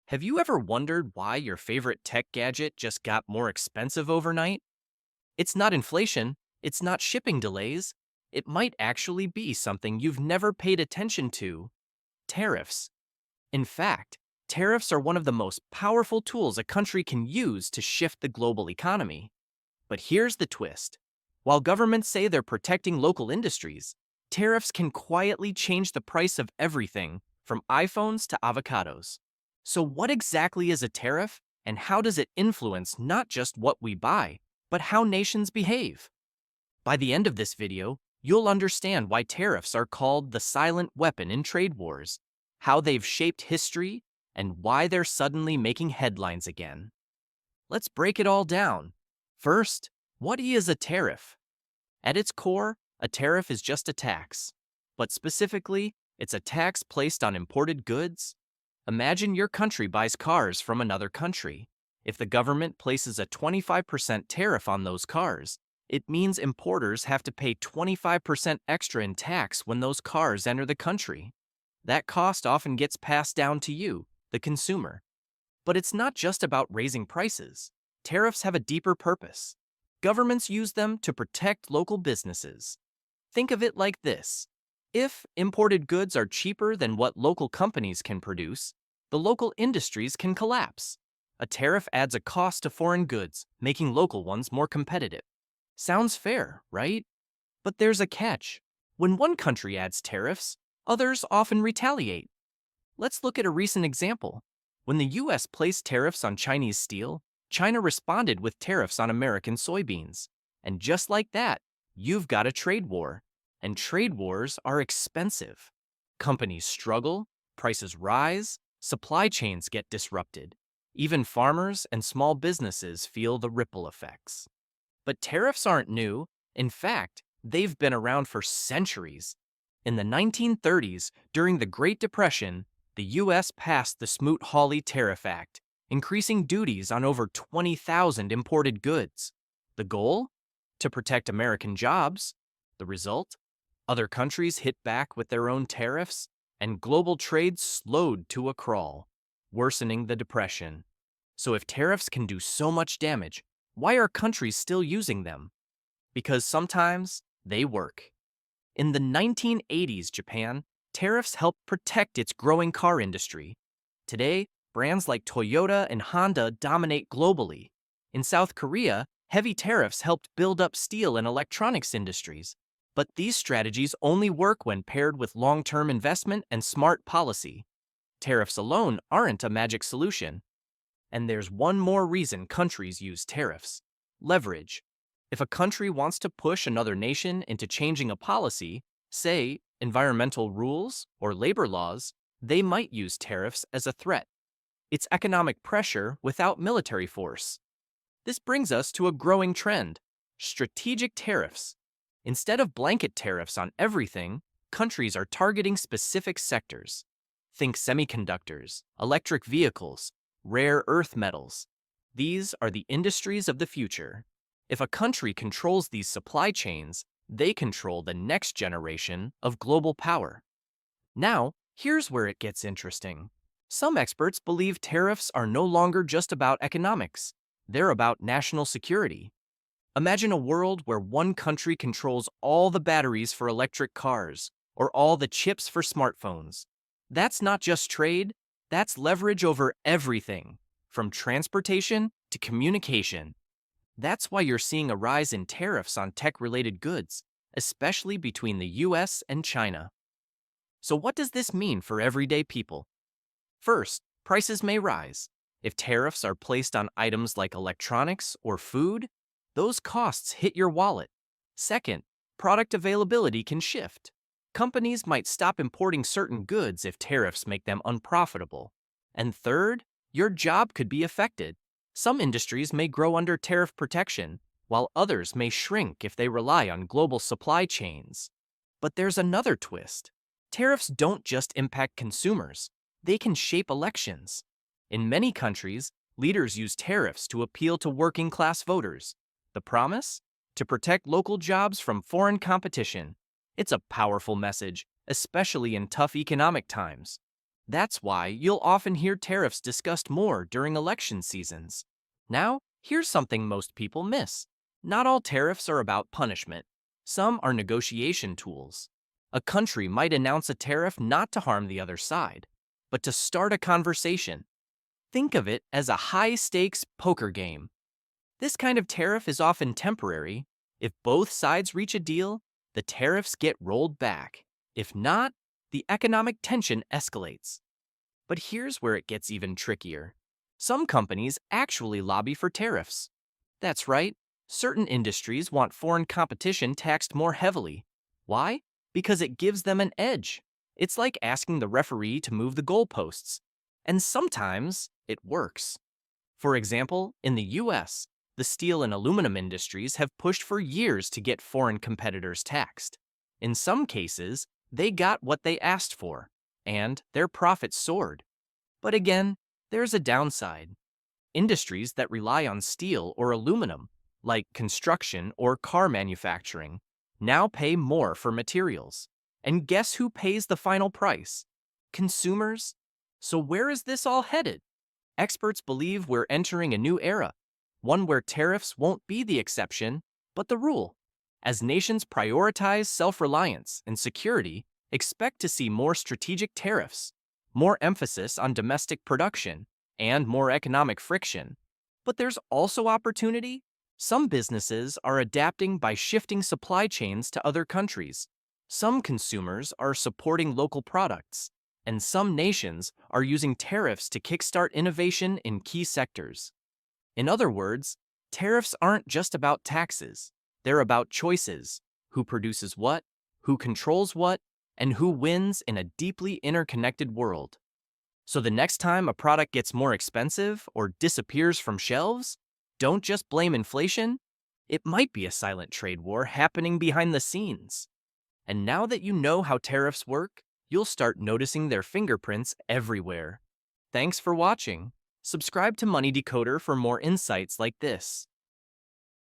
Have you ever wondered why your favorite tech gadget just got more expensive overnight? It's not inflation, it's not shipping delays. It might actually be something you've never paid attention to: tariffs. In fact, tariffs are one of the most powerful tools a country can use to shift the global economy. But here's the twist: while governments say they're protecting local industries, tariffs can quietly change the price of everything from iPhones to avocados. So, what exactly is a tariff, and how does it influence not just what we buy, but how nations behave? By the end of this video, you'll understand why tariffs are called the silent weapon in trade wars, how they've shaped history, and why they're suddenly making headlines again. Let's break it all down. First, what is a tariff? At its core, a tariff is just a tax. But specifically, it's a tax placed on imported goods. Imagine your country buys cars from another country. If the government places a 25% tariff on those cars, it means importers have to pay 25% extra in tax when those cars enter the country. That cost often gets passed down to you, the consumer. But it's not just about raising prices. Tariffs have a deeper purpose. Governments use them to protect local businesses. Think of it like this: if imported goods are cheaper than what local companies can produce, the local industries can collapse. A tariff adds a cost to foreign goods, making local ones more competitive. Sounds fair, right? But there's a catch. When one country adds tariffs, others often retaliate. Let's look at a recent example. When the US placed tariffs on Chinese steel, China responded with tariffs on American soybeans. And just like that, you've got a trade war. And trade wars are expensive. Companies struggle, prices rise, supply chains get disrupted. Even farmers and small businesses feel the ripple effects. But tariffs aren't new. In fact, they've been around for centuries. In the 1930s, during the Great Depression, the U.S. passed the Smoot-Hawley Tariff Act, increasing duties on over 20,000 imported goods. The goal? To protect American jobs. The result? Other countries hit back with their own tariffs, and global trade slowed to a crawl, worsening the depression. So if tariffs can do so much damage, why are countries still using them? Because sometimes they work. In the 1980s Japan, tariffs helped protect its growing car industry. Today, brands like Toyota and Honda dominate globally. In South Korea, heavy tariffs helped build up steel and electronics industries. But these strategies only work when paired with long-term investment and smart policy. Tariffs alone aren't a magic solution. And there's one more reason countries use tariffs: leverage. If a country wants to push another nation into changing a policy, say environmental rules or labor laws, they might use tariffs as a threat. It's economic pressure without military force. This brings us to a growing trend: strategic tariffs. Instead of blanket tariffs on everything, countries are targeting specific sectors. Think semiconductors, electric vehicles, rare earth metals. These are the industries of the future. If a country controls these supply chains, they control the next generation of global power. Now, here's where it gets interesting. Some experts believe tariffs are no longer just about economics. They're about national security. Imagine a world where one country controls all the batteries for electric cars or all the chips for smartphones. That's not just trade, that's leverage over everything, from transportation to communication. That's why you're seeing a rise in tariffs on tech-related goods, especially between the US and China. So what does this mean for everyday people? First, prices may rise. If tariffs are placed on items like electronics or food, those costs hit your wallet. Second, product availability can shift. Companies might stop importing certain goods if tariffs make them unprofitable. And third, your job could be affected. Some industries may grow under tariff protection, while others may shrink if they rely on global supply chains. But there's another twist. Tariffs don't just impact consumers. They can shape elections. In many countries, leaders use tariffs to appeal to working-class voters. The promise? To protect local jobs from foreign competition. It's a powerful message, especially in tough economic times. That's why you'll often hear tariffs discussed more during election seasons. Now, here's something most people miss. Not all tariffs are about punishment. Some are negotiation tools. A country might announce a tariff not to harm the other side, but to start a conversation. Think of it as a high-stakes poker game. This kind of tariff is often temporary. If both sides reach a deal, the tariffs get rolled back. If not, the economic tension escalates. But here's where it gets even trickier. Some companies actually lobby for tariffs. That's right, certain industries want foreign competition taxed more heavily. Why? Because it gives them an edge. It's like asking the referee to move the goalposts. And sometimes it works. For example, in the US, the steel and aluminum industries have pushed for years to get foreign competitors taxed. In some cases, they got what they asked for, and their profits soared. But again, there's a downside. Industries that rely on steel or aluminum, like construction or car manufacturing, now pay more for materials. And guess who pays the final price? Consumers? So where is this all headed? Experts believe we're entering a new era, one where tariffs won't be the exception, but the rule. As nations prioritize self-reliance and security, expect to see more strategic tariffs, more emphasis on domestic production, and more economic friction. But there's also opportunity. Some businesses are adapting by shifting supply chains to other countries. Some consumers are supporting local products, and some nations are using tariffs to kickstart innovation in key sectors. In other words, tariffs aren't just about taxes. They're about choices: who produces what, who controls what, and who wins in a deeply interconnected world. So the next time a product gets more expensive or disappears from shelves, don't just blame inflation. It might be a silent trade war happening behind the scenes. And now that you know how tariffs work, you'll start noticing their fingerprints everywhere. Thanks for watching. Subscribe to Money Decoder for more insights like this.